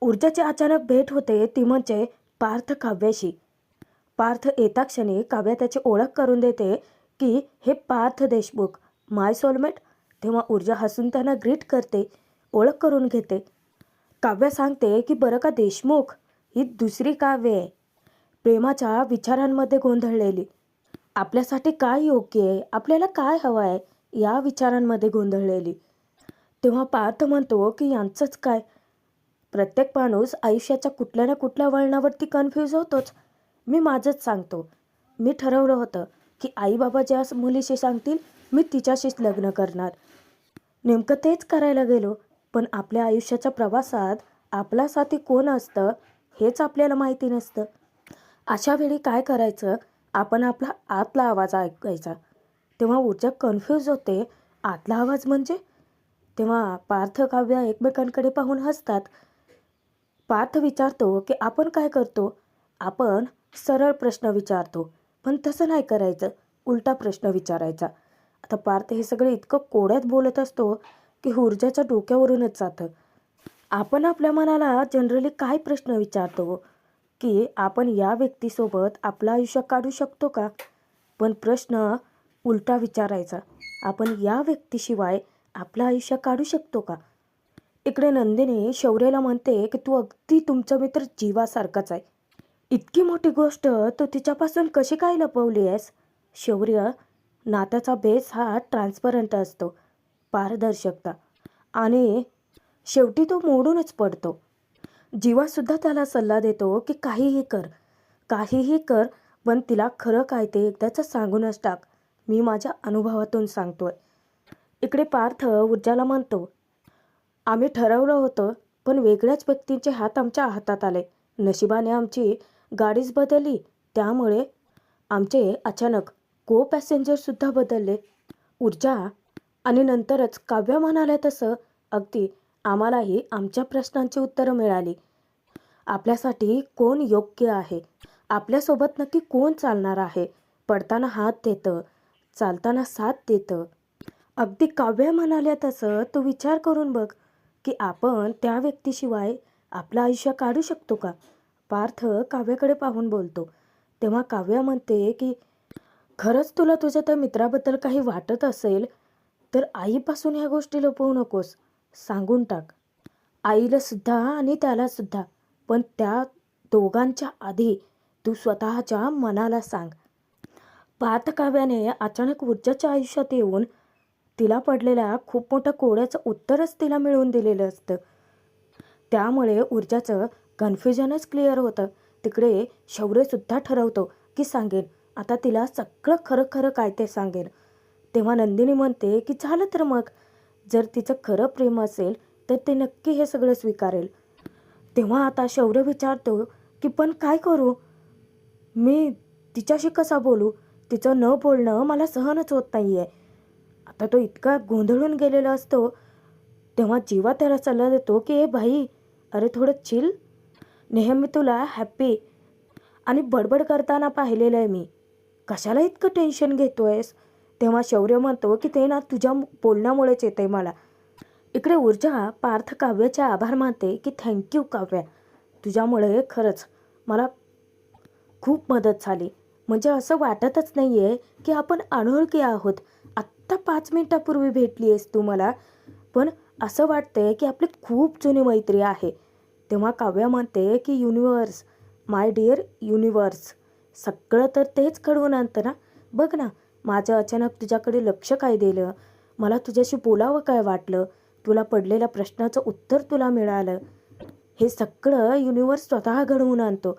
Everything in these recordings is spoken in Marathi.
ऊर्जाची अचानक भेट होते ती म्हणजे पार्थ काव्याशी. पार्थ येता क्षणी काव्या त्याची ओळख करून देते की हे पार्थ देशमुख, माय सोलमेट. तेव्हा ऊर्जा हसून त्यांना ग्रीट करते, ओळख करून घेते. काव्या सांगते की बरं का देशमुख, ही दुसरी काव्य आहे, प्रेमाच्या विचारांमध्ये गोंधळलेली. आपल्यासाठी काय योग्य आहे, आपल्याला काय हवं आहे, या विचारांमध्ये गोंधळलेली. तेव्हा पार्थ म्हणतो की यांचंच काय, प्रत्येक माणूस आयुष्याच्या कुठल्या ना कुठल्या वळणावरती कन्फ्यूज होतोच. मी माझंच सांगतो. मी ठरवलं होतं की आई बाबा ज्या मुलीशी सांगतील मी तिच्याशीच लग्न करणार. नेमकं तेच करायला गेलो, पण आपल्या आयुष्याच्या प्रवासात आपला साथी कोण असतं हेच आपल्याला माहिती नसतं. अशा वेळी काय करायचं, आपण आपला आतला आवाज ऐकायचा. तेव्हा ऊर्जा कन्फ्यूज होते, आतला आवाज म्हणजे? तेव्हा पार्थ काव्या एकमेकांकडे पाहून हसतात. पार्थ विचारतो की आपण काय करतो, आपण सरळ प्रश्न विचारतो, पण तसं नाही करायचं, उलटा प्रश्न विचारायचा. आता पार्थ हे सगळं इतकं कोड्यात बोलत असतो की ऊर्जाच्या डोक्यावरूनच जातं. आपण आपल्या मनाला जनरली काय प्रश्न विचारतो की आपण या व्यक्तीसोबत आपलं आयुष्य काढू शकतो का, पण प्रश्न उलटा विचारायचा, आपण या व्यक्तीशिवाय आपलं आयुष्य काढू शकतो का. इकडे नंदिनी शौर्यला म्हणते की तू अगदी तुमचा मित्र जीवासारखाच आहे, इतकी मोठी गोष्ट तू तिच्यापासून कशी काय लपवली आहेस. शौर्य, नात्याचा बेस हा ट्रान्सपरंट असतो, पारदर्शकता, आणि शेवटी तो मोडूनच पडतो. जीवासुद्धा त्याला सल्ला देतो की काहीही कर, काहीही कर, पण तिला खरं काय ते एकदाच सांगूनच टाक, मी माझ्या अनुभवातून सांगतोय. इकडे पार्थ ऊर्जाला म्हणतो, आम्ही ठरवलं होतं, पण वेगळ्याच व्यक्तींचे हात आमच्या हातात आले. नशिबाने आमची गाडीच बदलली, त्यामुळे आमचे अचानक को पॅसेंजरसुद्धा बदलले. ऊर्जा आणि नंतरच काव्या म्हणाल्या तसं अगदी आम्हालाही आमच्या प्रश्नांची उत्तरं मिळाली. आपल्यासाठी कोण योग्य आहे, आपल्यासोबत नक्की कोण चालणार आहे, पडताना हात देतं, चालताना साथ देतं. अगदी काव्या म्हणाल्या तसं तू विचार करून बघ की आपण त्या व्यक्तीशिवाय आपलं आयुष्य काढू शकतो का. पार्थ काव्याकडे पाहून बोलतो. तेव्हा काव्या म्हणते की खरंच तुला तुझ्या त्या मित्राबद्दल काही वाटत असेल तर आईपासून ह्या गोष्टी लपवू नकोस, सांगून टाक, आईला सुद्धा आणि त्याला सुद्धा. पण त्या दोघांच्या आधी तू स्वतःच्या मनाला सांग. पार्थ काव्याने अचानक ऊर्जाच्या आयुष्यात येऊन तिला पडलेल्या खूप मोठ्या कोड्याचं उत्तरच तिला मिळवून दिलेलं असतं. त्यामुळे ऊर्जाचं कन्फ्युजनच क्लिअर होतं. तिकडे शौर्यसुद्धा ठरवतो की सांगेन, आता तिला सगळं खरं खरं काय ते सांगेन. तेव्हा नंदिनी म्हणते की झालं तर मग, जर तिचं खरं प्रेम असेल तर ते नक्की हे सगळं स्वीकारेल. तेव्हा आता शौर्य विचारतो की पण काय करू, मी तिच्याशी कसा बोलू, तिचं न बोलणं मला सहनच होत नाही आहे. आता तो इतका गोंधळून गेलेला असतो. तेव्हा जीवा त्याला सल्ला देतो की ए भाई, अरे थोडं चिल, नेहमी तुला हॅप्पी आणि बडबड करताना पाहिलेलं आहे मी, कशाला इतकं टेन्शन घेतोयस. तेव्हा शौर्य म्हणतो की ते ना तुझ्या बोलण्यामुळेच येते मला. इकडे ऊर्जा पार्थ काव्याचे आभार मानते की थँक्यू काव्या, तुझ्यामुळे खरंच मला खूप मदत झाली. म्हणजे असं वाटतच नाही आहे की आपण अनोळखी आहोत, आत्ता 5 मिनिटापूर्वी भेटली आहेस तू मला, पण असं वाटतंय की आपली खूप जुनी मैत्री आहे. तेव्हा काव्या म्हणते की युनिवर्स, माय डिअर युनिवर्स, सगळं तर तेच घडवून आणतं ना. बघ ना, माझं अचानक तुझ्याकडे लक्ष काय दिलं, मला तुझ्याशी बोलावं काय वाटलं, तुला पडलेल्या प्रश्नाचं उत्तर तुला मिळालं, हे सगळं युनिवर्स स्वतः घडवून आणतो.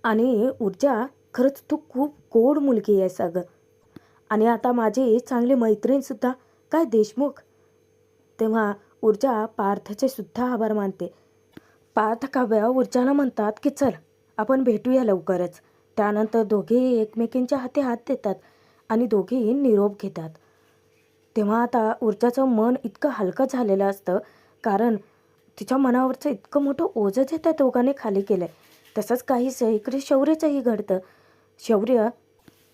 आणि ऊर्जा, खरंच तू खूप गोड मुलगी आहेस अगं. आणि आता माझी चांगली मैत्रीणसुद्धा काय देशमुख. तेव्हा ऊर्जा पार्थचे सुद्धा आभार मानते. पार्थ काव्या ऊर्जाला म्हणतात की चल आपण भेटूया लवकरच. त्यानंतर दोघेही एकमेकींच्या हाती हात देतात आणि दोघेही निरोप घेतात. तेव्हा आता ऊर्जाचं मन इतकं हलकं झालेलं असतं, कारण तिच्या मनावरचं इतकं मोठं ओझं जे त्या दोघांनी खाली केलं आहे. तसंच काहीसं इकडे शौर्याचंही घडतं. शौर्य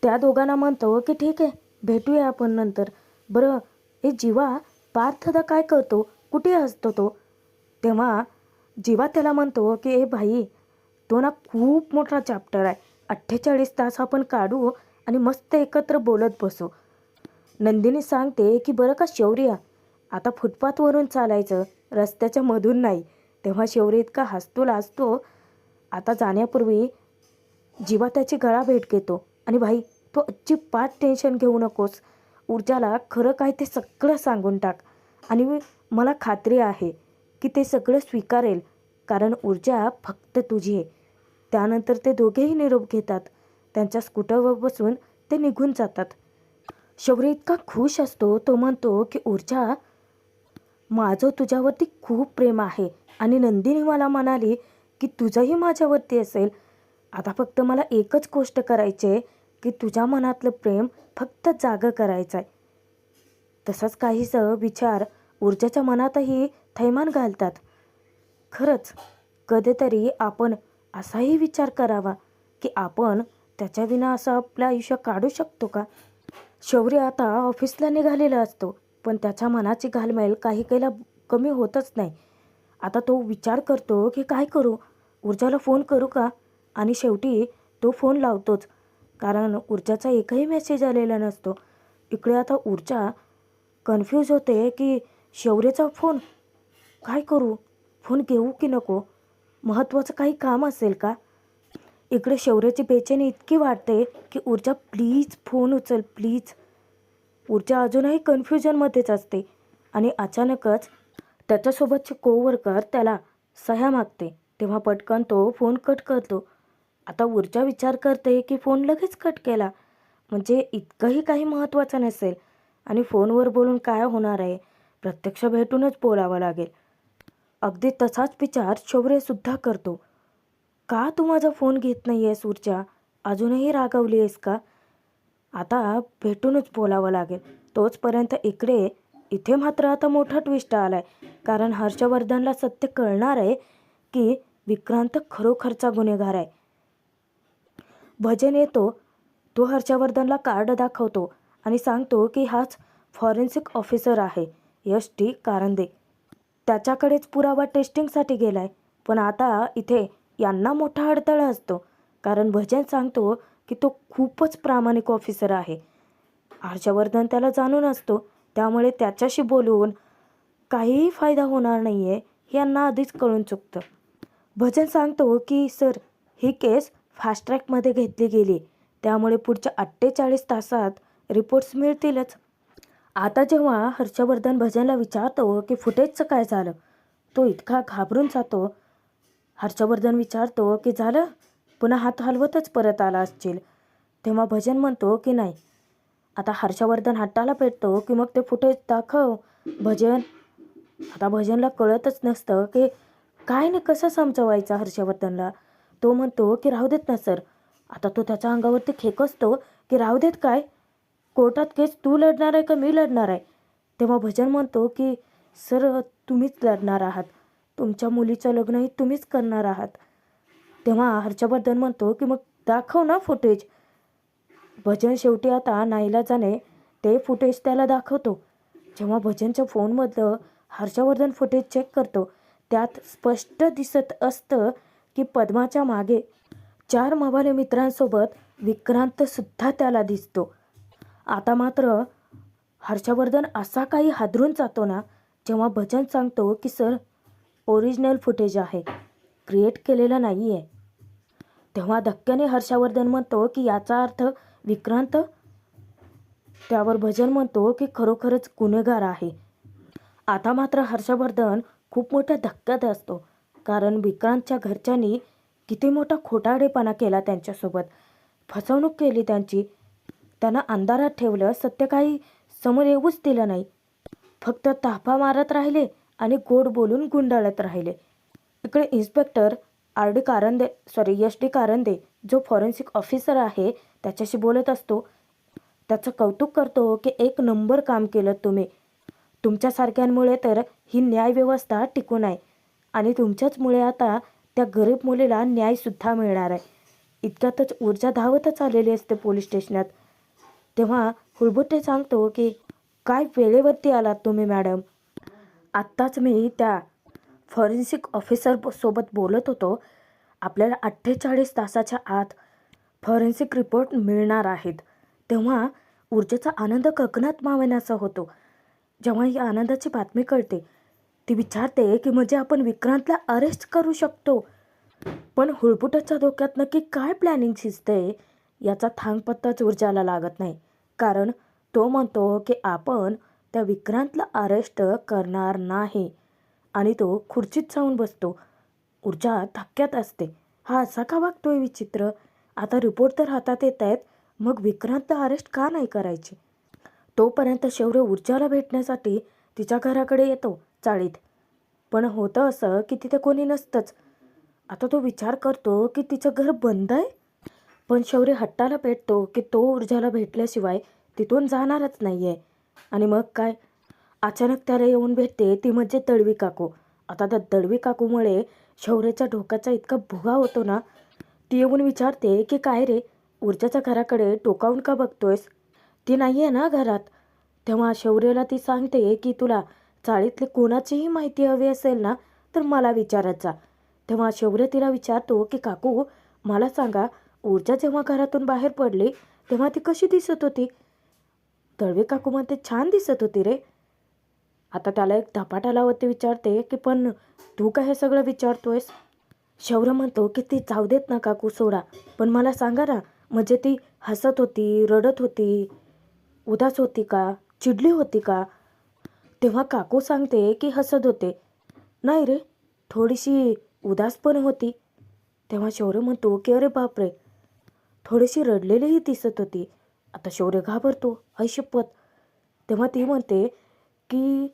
त्या दोघांना म्हणतो की ठीक आहे, भेटूया आपण नंतर. बरं हे जीवा, पार्थदा काय करतो, कुठे असतो तो. तेव्हा जीवा त्याला म्हणतो की ए भाई, तो ना खूप मोठा चॅप्टर आहे, 48 तास आपण काढू आणि मस्त एकत्र बोलत बसू. नंदिनी सांगते की बरं का शौर्य, आता फुटपाथवरून चालायचं, रस्त्याच्या मधून नाही. तेव्हा शौर्य इतका हसतो लाजतो. आता जाण्यापूर्वी जीवा त्याची गळा भेट घेतो आणि भाई, तो अजिबात टेन्शन घेऊ नकोस, ऊर्जाला खरं काय ते सगळं सांगून टाक आणि मला खात्री आहे की ते सगळं स्वीकारेल, कारण ऊर्जा फक्त तुझी आहे. त्यानंतर ते दोघेही निरोप घेतात. त्यांच्या स्कूटरवर बसून ते निघून जातात. शौर्य इतका खुश असतो. तो म्हणतो की ऊर्जा, माझं तुझ्यावरती खूप प्रेम आहे आणि नंदिनी मला म्हणाली की तुझंही माझ्यावरती असेल. आता फक्त मला एकच गोष्ट करायची आहे की तुझ्या मनातलं प्रेम फक्त जागं करायचं आहे. तसंच काहीसं विचार ऊर्जाच्या मनातही थैमान घालतात. खरंच कधीतरी आपण असाही विचार करावा की आपण त्याच्याविना असं आपलं आयुष्य काढू शकतो का? शौर्य आता ऑफिसला निघालेला असतो, पण त्याच्या मनाची घालमेल काही काहीला कमी होतच नाही. आता तो विचार करतो की काय करू, ऊर्जाला फोन करू का? आणि शेवटी तो फोन लावतोच, कारण ऊर्जाचा एकही मेसेज आलेला नसतो. इकडे आता ऊर्जा कन्फ्यूज होते की शौर्याचा फोन, काय करू, फोन घेऊ की नको, महत्त्वाचं काही काम असेल का? इकडे शौर्याची बेचैनी इतकी वाढते की ऊर्जा प्लीज फोन उचल प्लीज. ऊर्जा अजूनही कन्फ्युजनमध्येच असते आणि अचानकच त्याच्यासोबतचे कोवर्कर त्याला सह्या मागते. तेव्हा पटकन तो फोन कट करतो. आता ऊर्जा विचार करते की फोन लगेच कट केला म्हणजे इतकंही काही महत्त्वाचं नसेल आणि फोनवर बोलून काय होणार आहे, प्रत्यक्ष भेटूनच बोलावं लागेल. अगदी तसाच विचार शौर्यसुद्धा करतो. का तू माझा फोन घेत नाही आहेस ऊर्जा, अजूनही रागावली आहेस का? आता भेटूनच बोलावं लागेल. तोचपर्यंत इथे मात्र आता मोठा ट्विस्ट आला आहे, कारण हर्षवर्धनला सत्य कळणार आहे की विक्रांत खरोखरचा गुन्हेगार आहे. भजन येतो. तो हर्षवर्धनला कार्ड दाखवतो आणि सांगतो की हाच फॉरेन्सिक ऑफिसर आहे, यश डी कारंदे. त्याच्याकडेच पुरावा टेस्टिंगसाठी गेलाय. पण आता इथे यांना मोठा अडथळा असतो, कारण भजन सांगतो की तो खूपच प्रामाणिक ऑफिसर आहे. हर्षवर्धन त्याला जाणून असतो, त्यामुळे त्याच्याशी बोलून काहीही फायदा होणार नाही आहे हे यांना आधीच कळून चुकतं. भजन सांगतो की सर, ही केस फास्ट ट्रॅकमध्ये घेतली गेली, त्यामुळे पुढच्या 48 तासात रिपोर्ट्स मिळतीलच. आता जेव्हा हर्षवर्धन भजनला विचारतो की फुटेजचं काय झालं, तो इतका घाबरून जातो. हर्षवर्धन विचारतो की झालं, पुन्हा हात हलवतच परत आला असशील. तेव्हा भजन म्हणतो की नाही. आता हर्षवर्धन हाताला पेटतो की मग ते फुटेज दाखव भजन. आता भजनला कळतच नसतं की काय नाही कसं समजवायचं हर्षवर्धनला. तो म्हणतो की राहू देत ना सर. आता तो त्याच्या अंगावरती खेकसतो की राहू देत काय, कोर्टात केस तू लढणार आहे का मी लढणार आहे? तेव्हा भजन म्हणतो की सर, तुम्हीच लढणार आहात, तुमच्या मुलीचं लग्नही तुम्हीच करणार आहात. तेव्हा हर्षवर्धन म्हणतो की मग दाखव ना फुटेज. भजन शेवटी आता नाईलाजाने ते फुटेज त्याला दाखवतो. जेव्हा भजनच्या फोनमधलं हर्षवर्धन फुटेज चेक करतो, त्यात स्पष्ट दिसत असतं की पद्माच्या मागे 4 मवाले मित्रांसोबत विक्रांतसुद्धा त्याला दिसतो. आता मात्र हर्षवर्धन असा काही हादरून जातो ना, जेव्हा भजन सांगतो की सर, ओरिजिनल फुटेज आहे, क्रिएट केलेलं नाही आहे. तेव्हा धक्क्याने हर्षवर्धन म्हणतो की याचा अर्थ विक्रांत. त्यावर भजन म्हणतो की खरोखरच गुन्हेगार आहे. आता मात्र हर्षवर्धन खूप मोठ्या धक्क्यात असतो, कारण विक्रांतच्या घरच्यांनी किती मोठा खोटारडेपणा केला त्यांच्यासोबत, फसवणूक केली त्यांची. त्यांना अंधारात ठेवलं, सत्य काही समोर येऊच दिलं नाही. फक्त ताफा मारत राहिले आणि गोड बोलून गुंडाळत राहिले. इकडे इन्स्पेक्टर यश डी कारंदे, जो फॉरेन्सिक ऑफिसर आहे, त्याच्याशी बोलत असतो. त्याचं कौतुक करतो की 1 नंबर काम केलं तुम्ही. तुमच्यासारख्यांमुळे तर ही न्यायव्यवस्था टिकून आहे आणि तुमच्याचमुळे आता त्या गरीब मुलीला न्यायसुद्धा मिळणार आहे. इतक्यातच ऊर्जा धावतच आलेली असते पोलीस स्टेशनात. तेव्हा हुळबुट्टे सांगतो की काय वेळेवरती आलात तुम्ही मॅडम. आत्ताच मी त्या फॉरेन्सिक ऑफिसर सोबत बोलत होतो. आपल्याला 48 तासाच्या आत फॉरेन्सिक रिपोर्ट मिळणार आहेत. तेव्हा ऊर्जेचा आनंद गगनात मावेनासा होतो. जेव्हा ही आनंदाची बातमी कळते, ती विचारते की म्हणजे आपण विक्रांतला अरेस्ट करू शकतो. पण हुळपुटाच्या डोक्यात नक्की काय प्लॅनिंग शिजते याचा थांगपत्ताच ऊर्जाला लागत नाही. कारण तो म्हणतो की आपण त्या विक्रांतला अरेस्ट करणार नाही आणि तो खुर्चीत जाऊन बसतो. ऊर्जा धक्क्यात असते. हा असा का वागतोय विचित्र? आता रिपोर्ट तर हातात येत आहेत, मग विक्रांतला अरेस्ट का नाही करायचे? तोपर्यंत शौर्य ऊर्जाला भेटण्यासाठी तिच्या घराकडे येतो चाळीत. पण होतं असं की तिथे कोणी नसतंच. आता तो विचार करतो की तिचं घर बंद आहे. पण शौर्य हट्टाला पेटतो की तो ऊर्जाला भेटल्याशिवाय तिथून जाणारच नाही आहे. आणि मग काय, अचानक त्याला येऊन भेटते ती म्हणजे दळवी काकू. आता त्या दळवी काकूमुळे शौर्याच्या डोक्याचा इतका भुगा होतो ना. ती येऊन विचारते की काय रे, ऊर्जाच्या घराकडे टोकावून का बघतोयस? ती नाही आहे ना घरात. तेव्हा शौर्याला ती सांगते की तुला चाळीतली कोणाचीही माहिती हवी असेल ना तर मला विचारत जा. तेव्हा शौर्य तिला विचारतो की काकू मला सांगा, ऊर्जा जेव्हा घरातून बाहेर पडली तेव्हा ती कशी दिसत होती? दळवी काकू म्हणते छान दिसत होती रे. आता त्याला एक धपाटा लावत ते विचारते की पण तू काय हे सगळं विचारतोयस? शौर्य म्हणतो की ती जाऊ देत ना काकू, सोडा. पण मला सांगा ना, म्हणजे ती हसत होती, रडत होती, उदास होती का, चिडली होती का? तेव्हा काकू सांगते की हसत होते. नाही रे, थोडीशी उदास पण होती. तेव्हा शौर्य म्हणतो की अरे बापरे, थोडीशी रडलेलीही दिसत होती. आता शौर्य घाबरतो, आई शपथ. तेव्हा ती म्हणते की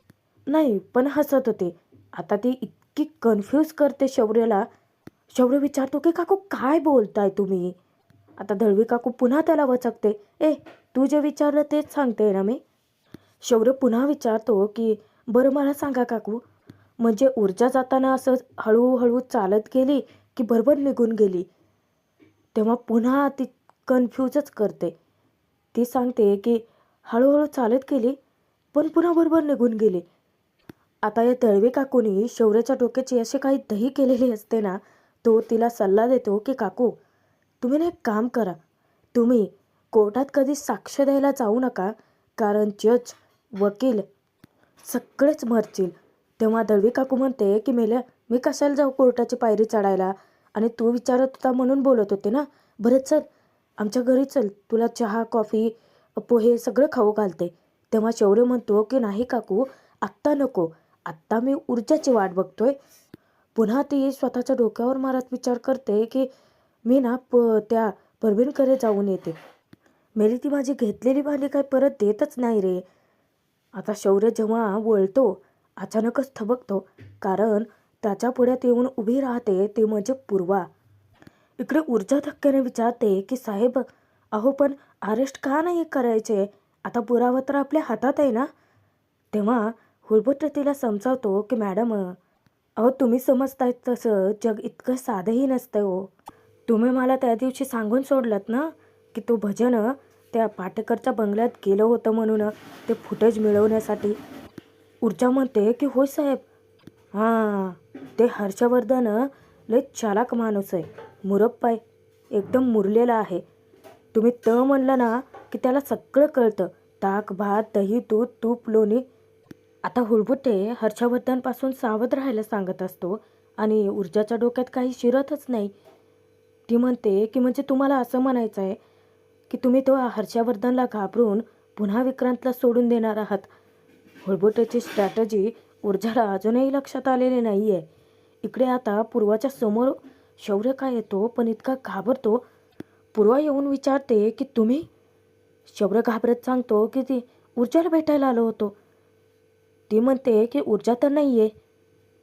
नाही, पण हसत होते. आता ती इतकी कन्फ्यूज करते शौर्याला. शौर्य विचारतो की काकू काय बोलताय तुम्ही? आता दळवी काकू पुन्हा त्याला वचकते. ए, तू जे विचारलं तेच सांगते ना मी. शौर्य पुन्हा विचारतो की बरं मला सांगा काकू, म्हणजे ऊर्जा जाताना असं हळूहळू चालत गेली की बरोबर निघून गेली? तेव्हा पुन्हा ती कन्फ्यूजच करते. ती सांगते की हळूहळू चालत गेली पण पुन्हा बरोबर निघून गेली. आता या दळवी काकूनी शौर्याच्या डोक्याची अशी काही दही केलेली असते ना. तो तिला सल्ला देतो की काकू तुम्ही ना एक काम करा, तुम्ही कोर्टात कधी साक्ष द्यायला जाऊ नका. कारण जज, वकील सगळेच मरतील. तेव्हा दळवी काकू म्हणते की मेल्या, मी कशाला जाऊ कोर्टाची पायरी चढायला? आणि तू विचारत होता म्हणून बोलत होते ना. बरं चल आमच्या घरी चल, तुला चहा कॉफी पोहे सगळं खाऊ घालते. तेव्हा शौर्य म्हणतो की नाही काकू, आत्ता नको, आत्ता मी ऊर्जाची वाट बघतोय. पुन्हा ती स्वतःच्या डोक्यावर मारत विचार करते की मी ना त्या परवीनकडे जाऊन येते. मेली ती माझी घेतलेली भांडी काय परत देतच नाही रे. आता शौर्य जेव्हा वळतो अचानकच थबकतो. कारण त्याच्या पुढ्यात येऊन उभी राहते ती म्हणजे पूर्वा. इकडे ऊर्जा धक्क्याने विचारते की साहेब, अहो पण अरेस्ट का नाही करायचे? आता पुरावा तर आपल्या हातात आहे ना. तेव्हा हुळबुट तिला समजावतो की मॅडम, अहो तुम्ही समजताय तसं जग इतकं साधंही नसतं हो. तुम्ही मला त्या दिवशी सांगून सोडलात ना की तो भजन त्या पाटेकरच्या बंगल्यात गेलं होतं म्हणून ते फुटेज मिळवण्यासाठी. ऊर्जा म्हणते की होय साहेब. हां, ते हर्षवर्धन लय चालाक माणूस आहे, मुरप्पा आहे, एकदम मुरलेला आहे. तुम्ही म्हणलं ना की त्याला सगळं कळतं, ताक भात दही दूध तूप लोणी. आता हुळबुटे हर्षवर्धनपासून सावध राहायला सांगत असतो आणि ऊर्जाच्या डोक्यात काही शिरतच नाही. ती म्हणते की म्हणजे तुम्हाला असं म्हणायचं आहे की तुम्ही तो हर्षवर्धनला घाबरून पुन्हा विक्रांतला सोडून देणार आहात? हुळबुटेची स्ट्रॅटजी ऊर्जाला अजूनही लक्षात आलेली नाही आहे. इकडे आता पूर्वाच्या समोर शौर्य काय येतो पण इतका घाबरतो. पूर्वा येऊन विचारते की तुम्ही? शौर्य घाबरत सांगतो की ती ऊर्जाला भेटायला आलो होतो. ती म्हणते की ऊर्जा तर नाही आहे.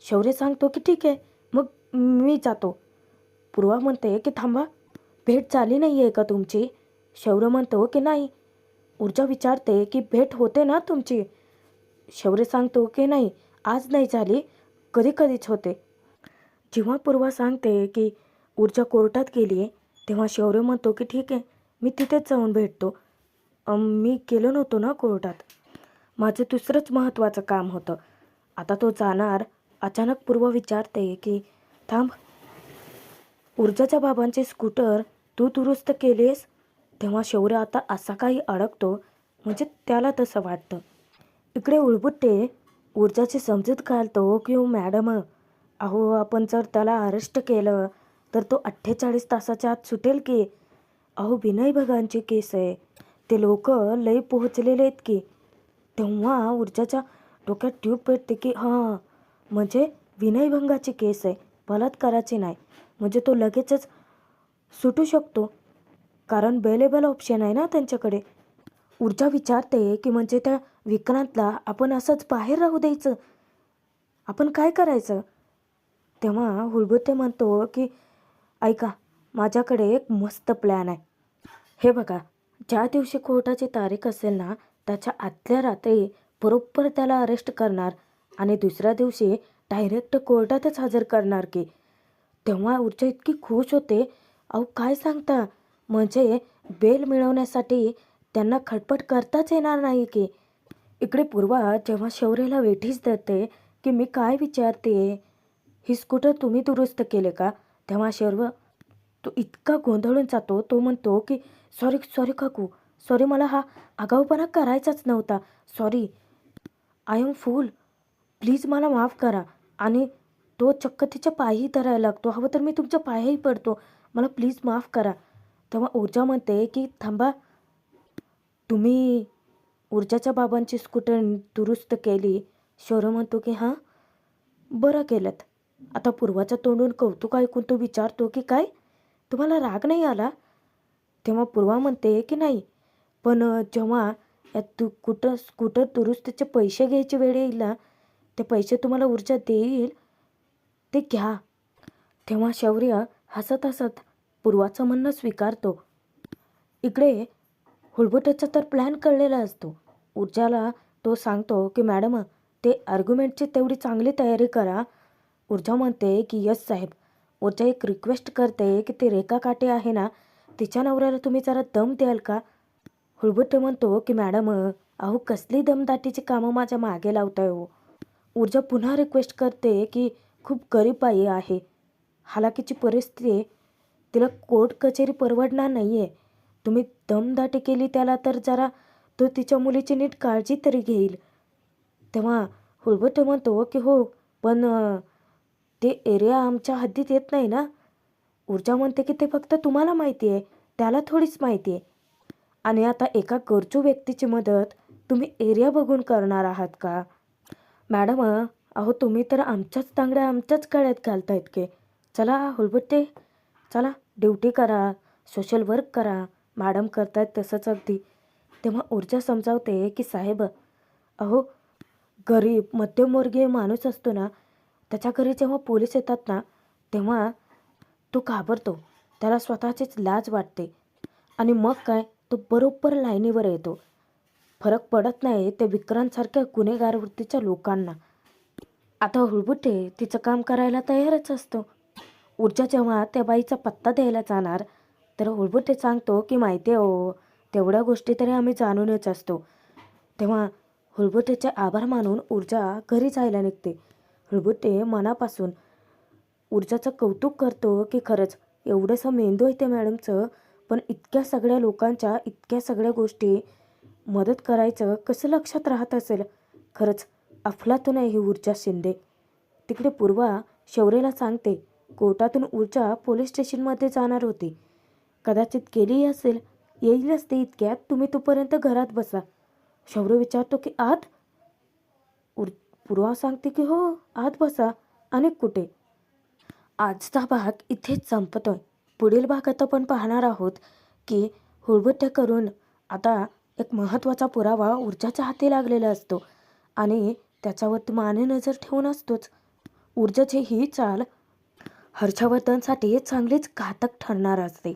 शौर्य सांगतो की ठीक आहे, मग मी जातो. पूर्वा म्हणते की थांबा, भेट झाली नाही आहे का तुमची? शौर्य म्हणतो की नाही. ऊर्जा विचारते की भेट होते ना तुमची? शौर्य सांगतो की नाही, आज नाही झाली, कधी कधीच होते. जेव्हा पूर्वा सांगते की ऊर्जा कोर्टात गेली आहे तेव्हा शौर्य म्हणतो की ठीक आहे, मी तिथेच जाऊन भेटतो. मी गेलो नव्हतो ना कोर्टात, माझं दुसरंच महत्त्वाचं काम होतं. आता तो जाणार अचानक पूर्व विचारते की थांब, ऊर्जाच्या बाबांचे स्कूटर तू दुरुस्त केलेस? तेव्हा शौर्य आता असा काही अडकतो, म्हणजे त्याला तसं वाटतं. इकडे उळबुट्टे ऊर्जाची समजूत घालतो की मॅडम, अहो आपण जर त्याला अरेस्ट केलं तर तो 48 तासाच्या आत सुटेल की. अहो विनयभंगाची केस आहे, ते लोक लई पोहोचलेले आहेत की. तेव्हा ऊर्जाच्या डोक्यात ट्यूब पेटते की हां, म्हणजे विनयभंगाची केस आहे, बलात्काराची नाही. म्हणजे तो लगेचच सुटू शकतो, कारण बेलेबल ऑप्शन आहे ना त्यांच्याकडे. ऊर्जा विचारते की म्हणजे त्या विक्रांतला आपण असंच बाहेर राहू द्यायचं? आपण काय करायचं? तेव्हा हुलबुते म्हणतो की ऐका, माझ्याकडे एक मस्त प्लॅन आहे. हे बघा, ज्या दिवशी कोर्टाची तारीख असेल ना, त्याच्या आदल्या रात्री बरोबर त्याला अरेस्ट करणार आणि दुसऱ्या दिवशी डायरेक्ट कोर्टातच हजर करणार की. तेव्हा ऊर्जा इतकी खुश होते. अहो काय सांगता, म्हणजे बेल मिळवण्यासाठी त्यांना खटपट करताच येणार नाही की. इकडे पूर्वा जेव्हा शौर्यला वेठीस धरते की मी काय विचारते, ही स्कूटर तुम्ही दुरुस्त केले का? तेव्हा शौर्य तो इतका गोंधळून जातो, तो म्हणतो की सॉरी सॉरी काकू, सॉरी, मला हा आगाऊपणा करायचाच नव्हता, sorry, I am fool, please मला माफ करा. आणि तो चक्क तिच्या पायही धरायला लागतो, हवं तर मी तुमच्या पायही पडतो, मला प्लीज माफ करा. तेव्हा ऊर्जा म्हणते की थांबा, तुम्ही ऊर्जाच्या बाबांची स्कूटर दुरुस्त केली? शौर्य म्हणतो की हां, बरं केलं. आता पूर्वाच्या तोंडून कौतुक ऐकून तो विचारतो की काय, तुम्हाला राग नाही आला? तेव्हा पूर्वा म्हणते की नाही, पण जेव्हा या स्कूटर दुरुस्तीचे पैसे घ्यायची वेळ येईल ना, ते पैसे तुम्हाला ऊर्जा देईल, ते घ्या. तेव्हा शौर्य हसत हसत पूर्वाचं म्हणणं स्वीकारतो. इकडे हुलबुटेचा तर प्लॅन कळलेला असतो. ऊर्जाला तो सांगतो की मॅडम, ते आर्ग्युमेंटची तेवढी चांगली तयारी करा. ऊर्जा म्हणते की यस साहेब. ऊर्जा एक रिक्वेस्ट करते की ते रेखा काटे आहे ना, तिच्या नवऱ्याला तुम्ही जरा दम द्याल का? हुलबुटे म्हणतो की मॅडम, अहो कसली दमदाटीची कामं माझ्या मागे लावताय हो. ऊर्जा पुन्हा रिक्वेस्ट करते की खूप गरीब बाई आहे, हालाकीची परिस्थिती आहे, तिला कोर्ट कचेरी परवडणार नाही आहे. तुम्ही दमदाटी केली त्याला तर जरा तो तिच्या मुलीची नीट काळजी तरी घेईल. तेव्हा हुलबुटे म्हणतो की हो, पण ते एरिया आमच्या हद्दीत येत नाही ना. ऊर्जा म्हणते की ते फक्त तुम्हाला माहिती आहे, त्याला थोडीच माहिती आहे. आणि आता एका गरजू व्यक्तीची मदत तुम्ही एरिया बघून करणार आहात का? मॅडम, अहो तुम्ही तर आमच्याच तांगड्या आमच्याच गळ्यात घालतायत की. चला हुलबुट्टे, चला ड्युटी करा, सोशल वर्क करा, मॅडम करतायत तसंच अगदी. तेव्हा ऊर्जा समजावते की साहेब, अहो गरीब मध्यमवर्गीय माणूस असतो ना, त्याच्या घरी जेव्हा पोलीस येतात ना, तेव्हा तो घाबरतो, त्याला स्वतःचीच लाज वाटते. आणि मग काय, तो बरोबर लाईनीवर येतो. फरक पडत नाही ते विक्रांतसारख्या गुन्हेगार वृत्तीच्या लोकांना. आता हुलबुटे तिचं काम करायला तयारच असतो. ऊर्जा जेव्हा त्या बाईचा पत्ता द्यायला जाणार, तर हुलबुटे सांगतो की माहिती आहे हो, तेवढ्या गोष्टी तरी आम्ही जाणूनच असतो. तेव्हा हुलबुटेचे आभार मानून ऊर्जा घरी जायला निघते. हुलबुटे मनापासून ऊर्जाचं कौतुक करतो की खरंच एवढंसं मेंदू आहे ते मॅडमचं, पण इतक्या सगळ्या लोकांच्या इतक्या सगळ्या गोष्टी मदत करायचं कसं लक्षात राहत असेल. खरंच अफलातून आहे ही ऊर्जा शिंदे. तिकडे पूर्वा शौर्यला सांगते, कोर्टातून ऊर्जा पोलीस स्टेशनमध्ये जाणार होती, कदाचित गेली असेल, येईलच ते इतक्यात, तुम्ही तोपर्यंत घरात बसा. शौर्य विचारतो की आत? पूर्वा सांगते की हो, आत बसा. आणि कुठे? आजचा भाग इथेच संपतोय. पुढील भागात आपण पाहणार आहोत की हुलबुट्टे करून आता एक महत्त्वाचा पुरावा ऊर्जाच्या हाती लागलेला असतो आणि त्याच्यावरती माने नजर ठेवून असतोच. ऊर्जाची ही चाल हर्षवर्धनसाठी चांगलीच घातक ठरणार असते.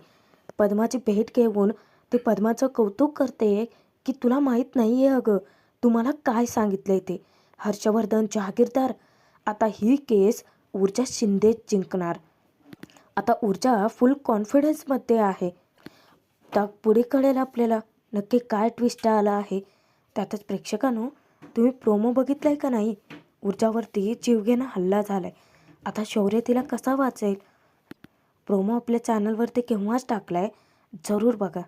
पद्माची भेट घेऊन ते पद्माचं कौतुक करते की तुला माहीत नाही आहे अगं, तुम्हाला काय सांगितलंय ते. हर्षवर्धन जहागीरदार. आता ही केस ऊर्जा शिंदे जिंकणार. आता ऊर्जा फुल कॉन्फिडन्समध्ये आहे. त्या पुढे कळेल आपल्याला नक्की काय ट्विस्ट आला आहे. त्यातच प्रेक्षकांनो, तुम्ही प्रोमो बघितलाय का नाही? ऊर्जावरती जीवघेणा हल्ला झालाय. आता शौर्य तिला कसा वाचेल? प्रोमो आपल्या चॅनलवरती केव्हाच टाकलाय, जरूर बघा.